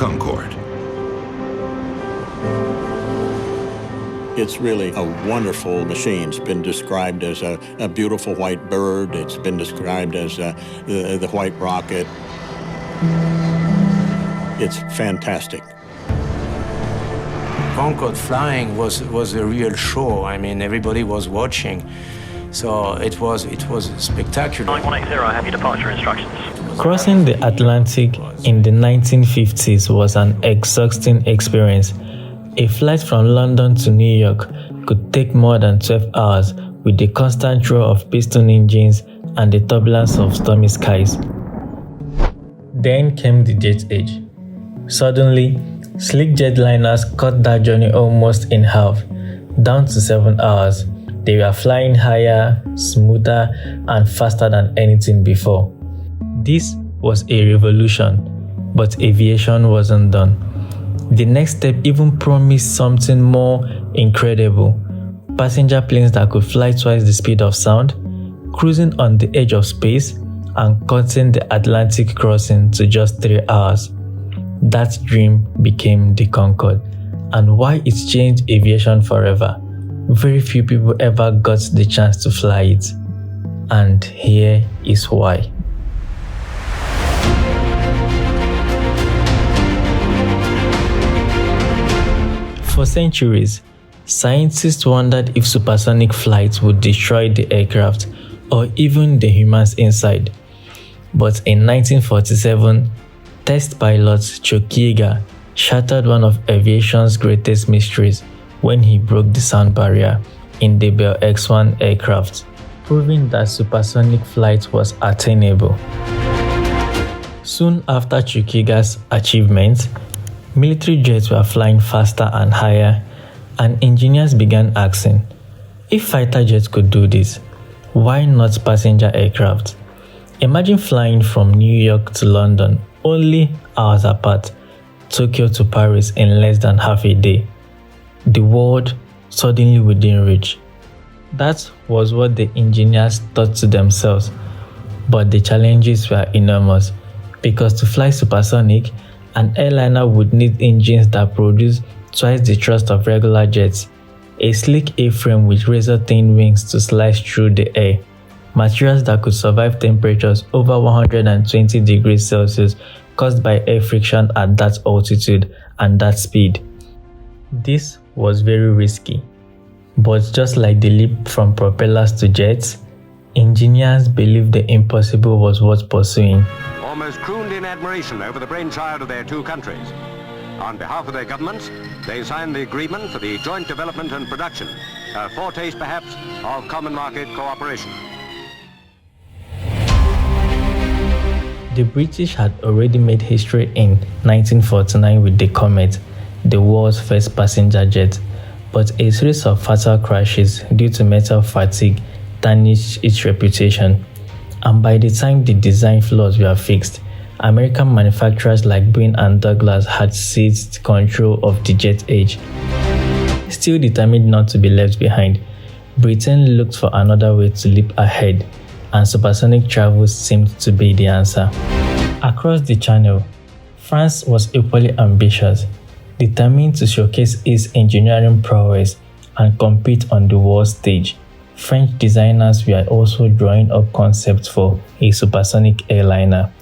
Concorde. It's really a wonderful machine. It's been described as a beautiful white bird. It's been described as the white rocket. It's fantastic. Concorde flying was a real show. I mean, everybody was watching. So it was spectacular. 9180, I have your departure instructions. Crossing the Atlantic in the 1950s was an exhausting experience. A flight from London to New York could take more than 12 hours with the constant roar of piston engines and the turbulence of stormy skies. Then came the jet age. Suddenly, sleek jetliners cut that journey almost in half, down to 7 hours. They were flying higher, smoother, and faster than anything before. This was a revolution, but aviation wasn't done. The next step even promised something more incredible. Passenger planes that could fly twice the speed of sound, cruising on the edge of space, and cutting the Atlantic crossing to just 3 hours. That dream became the Concorde, and why it changed aviation forever. Very few people ever got the chance to fly it. And here is why. For centuries, scientists wondered if supersonic flight would destroy the aircraft or even the humans inside. But in 1947, test pilot Chuck shattered one of aviation's greatest mysteries when he broke the sound barrier in the Bell X-1 aircraft, proving that supersonic flight was attainable. Soon after Chuck achievement, military jets were flying faster and higher, and engineers began asking, if fighter jets could do this, why not passenger aircraft? Imagine flying from New York to London only hours apart, Tokyo to Paris in less than half a day. The world suddenly within reach. That was what the engineers thought to themselves. But the challenges were enormous, because to fly supersonic, an airliner would need engines that produce twice the thrust of regular jets, a sleek airframe with razor-thin wings to slice through the air, materials that could survive temperatures over 120 degrees Celsius caused by air friction at that altitude and that speed. This was very risky, but just like the leap from propellers to jets, engineers believed the impossible was worth pursuing. Almost crooned in admiration over the brainchild of their two countries. On behalf of their governments, they signed the agreement for the joint development and production, a foretaste perhaps of common market cooperation. The British had already made history in 1949 with the Comet, the world's first passenger jet, but a series of fatal crashes due to metal fatigue tarnished its reputation. And by the time the design flaws were fixed, American manufacturers like Boeing and Douglas had seized control of the jet age. Still determined not to be left behind, Britain looked for another way to leap ahead, and supersonic travel seemed to be the answer. Across the Channel, France was equally ambitious, determined to showcase its engineering prowess and compete on the world stage. French designers were also drawing up concepts for a supersonic airliner.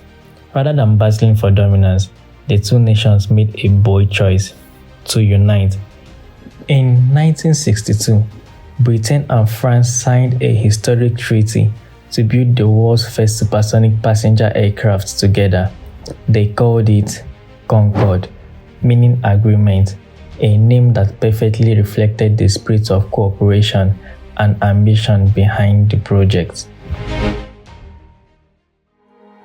Rather than battling for dominance, the two nations made a bold choice: to unite. In 1962, Britain and France signed a historic treaty to build the world's first supersonic passenger aircraft together. They called it Concorde, meaning agreement, a name that perfectly reflected the spirit of cooperation and ambition behind the project.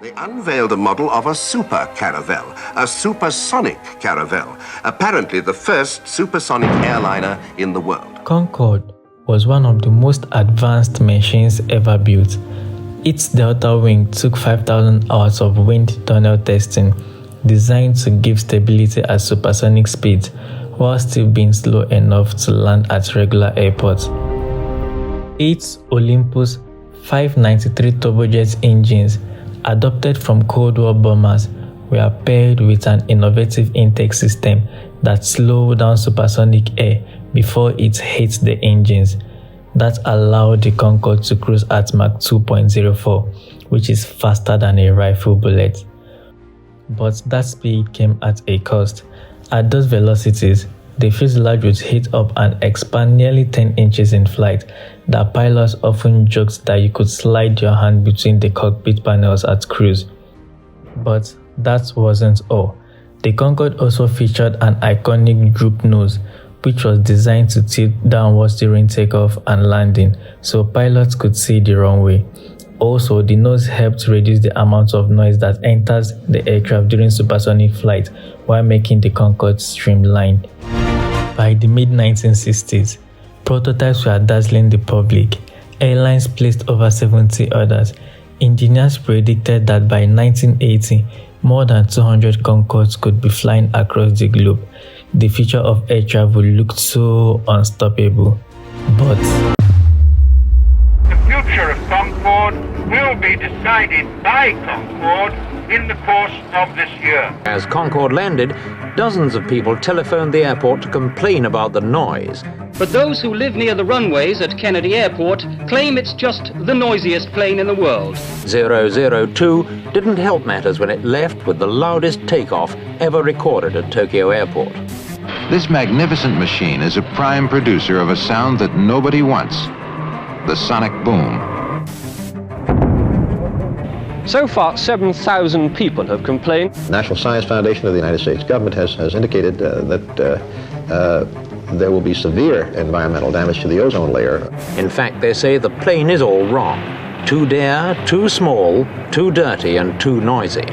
They unveiled a model of a super caravel, a supersonic caravel, apparently the first supersonic airliner in the world. Concorde was one of the most advanced machines ever built. Its delta wing took 5,000 hours of wind tunnel testing, designed to give stability at supersonic speeds while still being slow enough to land at regular airports. 8 Olympus 593 turbojet engines, adopted from Cold War bombers, were paired with an innovative intake system that slowed down supersonic air before it hit the engines. That allowed the Concorde to cruise at Mach 2.04, which is faster than a rifle bullet. But that speed came at a cost. At those velocities, the fuselage would heat up and expand nearly 10 inches in flight. The pilots often joked that you could slide your hand between the cockpit panels at cruise. But that wasn't all. The Concorde also featured an iconic droop nose, which was designed to tilt downwards during takeoff and landing, so pilots could see the runway. Also, the nose helped reduce the amount of noise that enters the aircraft during supersonic flight while making the Concorde streamlined. By the mid-1960s, prototypes were dazzling the public. Airlines placed over 70 orders. Engineers predicted that by 1980, more than 200 Concordes could be flying across the globe. The future of air travel looked so unstoppable. But the future of Concorde will be decided by Concorde in the course of this year. As Concorde landed, dozens of people telephoned the airport to complain about the noise. But those who live near the runways at Kennedy Airport claim it's just the noisiest plane in the world. 002 didn't help matters when it left with the loudest takeoff ever recorded at Tokyo Airport. This magnificent machine is a prime producer of a sound that nobody wants, the sonic boom. So far, 7,000 people have complained. The National Science Foundation of the United States government has indicated that there will be severe environmental damage to the ozone layer. In fact, they say the plane is all wrong. Too bare, too small, too dirty, and too noisy.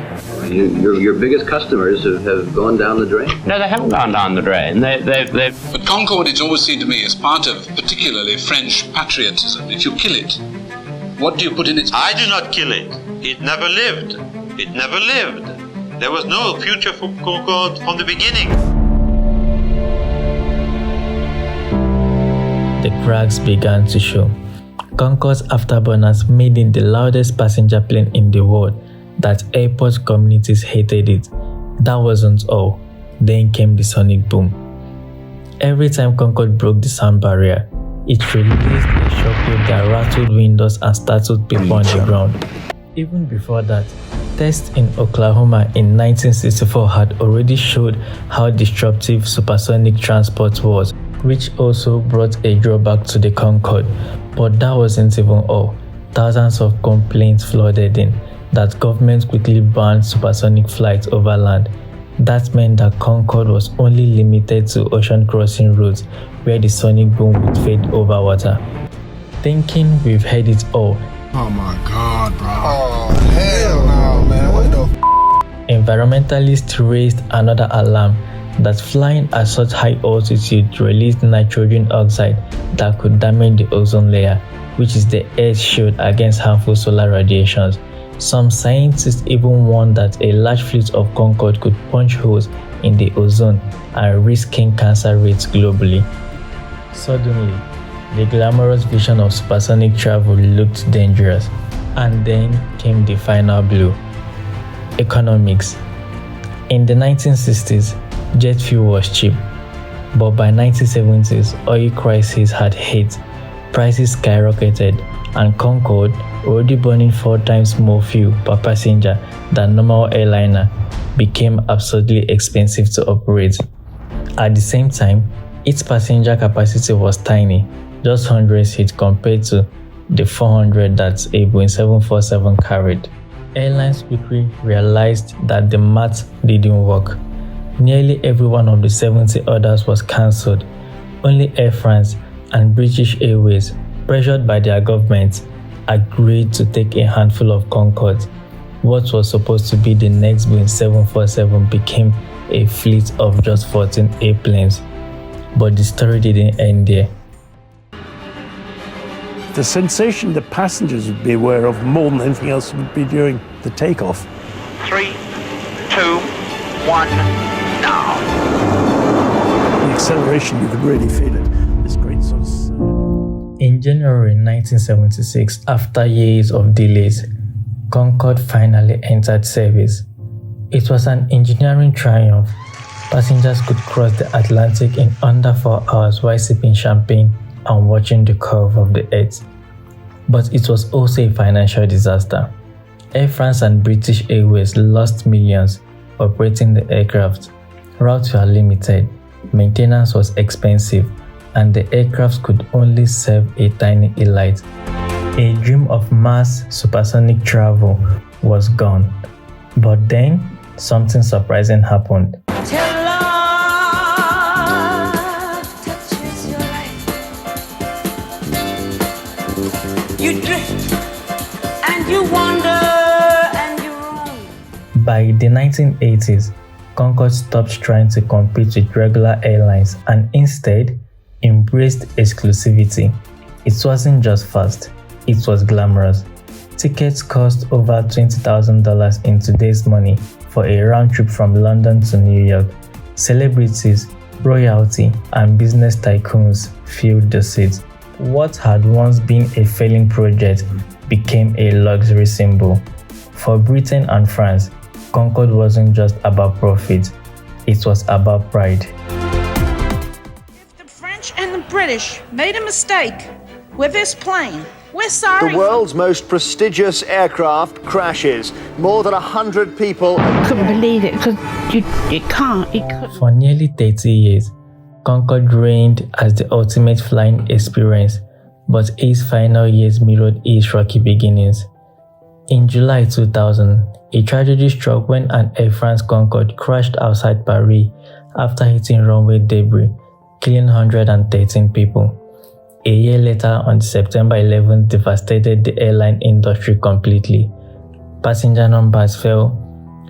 Your biggest customers have gone down the drain? No, they haven't gone down the drain. But Concorde, it's always seemed to me, is part of particularly French patriotism. If you kill it, what do you put in its place? I do not kill it. It never lived. It never lived. There was no future for Concorde from the beginning. The cracks began to show. Concorde's afterburners made it the loudest passenger plane in the world, that airport communities hated it. That wasn't all. Then came the sonic boom. Every time Concorde broke the sound barrier, it released a shockwave that rattled windows and startled people on the ground. Even before that, tests in Oklahoma in 1964 had already showed how disruptive supersonic transport was, which also brought a drawback to the Concorde. But that wasn't even all. Thousands of complaints flooded in that governments quickly banned supersonic flights over land. That meant that Concorde was only limited to ocean crossing routes where the sonic boom would fade over water. Thinking we've heard it all. Oh my God, bro. Oh, hell no, man. What the Environmentalists raised another alarm that flying at such high altitude released nitrogen oxide that could damage the ozone layer, which is the Earth's shield against harmful solar radiations. Some scientists even warned that a large fleet of Concorde could punch holes in the ozone and risk skin cancer rates globally. Suddenly, the glamorous vision of supersonic travel looked dangerous, and then came the final blow. Economics. In the 1960s, jet fuel was cheap, but by 1970s, oil crisis had hit, prices skyrocketed, and Concorde, already burning 4 times more fuel per passenger than normal airliner, became absurdly expensive to operate. At the same time, its passenger capacity was tiny, just 100 seats compared to the 400 that a Boeing 747 carried. Airlines quickly realized that the math didn't work. Nearly every one of the 70 orders was cancelled. Only Air France and British Airways, pressured by their governments, agreed to take a handful of Concordes. What was supposed to be the next Boeing 747 became a fleet of just 14 airplanes. But the story didn't end there. The sensation that passengers would be aware of more than anything else would be during the takeoff. 3, 2, 1, now. The acceleration, you could really feel it. This great sort of surge. In January 1976, after years of delays, Concorde finally entered service. It was an engineering triumph. Passengers could cross the Atlantic in under 4 hours while sipping champagne and watching the curve of the Earth. But it was also a financial disaster. Air France and British Airways lost millions operating the aircraft. Routes were limited, maintenance was expensive, and the aircraft could only serve a tiny elite. A dream of mass supersonic travel was gone. But then, something surprising happened. You drift and you wander and you roam. By the 1980s, Concorde stopped trying to compete with regular airlines and instead embraced exclusivity. It wasn't just fast, it was glamorous. Tickets cost over $20,000 in today's money for a round trip from London to New York. Celebrities, royalty, and business tycoons filled the seats. What had once been a failing project became a luxury symbol. For Britain and France, Concorde wasn't just about profit, it was about pride. If the French and the British made a mistake with this plane, we're sorry. The world's most prestigious aircraft crashes. More than 100 people. I couldn't believe it because you can't. For nearly 30 years, Concorde reigned as the ultimate flying experience, but its final years mirrored its rocky beginnings. In July 2000, a tragedy struck when an Air France Concorde crashed outside Paris after hitting runway debris, killing 113 people. A year later, on September 11, devastated the airline industry completely. Passenger numbers fell,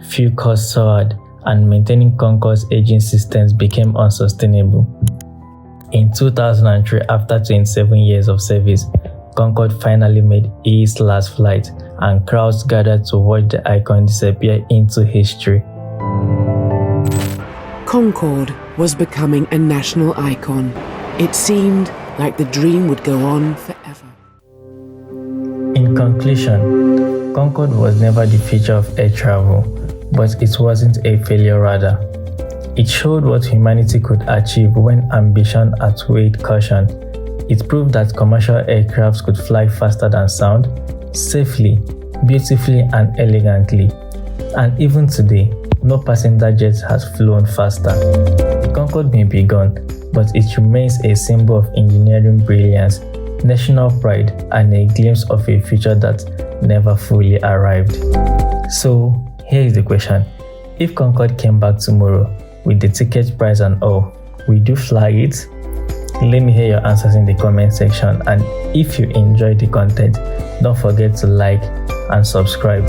fuel costs soared, and maintaining Concorde's aging systems became unsustainable. In 2003, after 27 years of service, Concorde finally made its last flight, and crowds gathered to watch the icon disappear into history. Concorde was becoming a national icon. It seemed like the dream would go on forever. In conclusion, Concorde was never the future of air travel, but it wasn't a failure rather. It showed what humanity could achieve when ambition outweighed caution. It proved that commercial aircraft could fly faster than sound, safely, beautifully, and elegantly. And even today, no passenger jet has flown faster. The Concorde may be gone, but it remains a symbol of engineering brilliance, national pride, and a glimpse of a future that never fully arrived. So, here is the question. If Concorde came back tomorrow, with the ticket price and all, would you fly it? Let me hear your answers in the comment section, and if you enjoyed the content, don't forget to like and subscribe.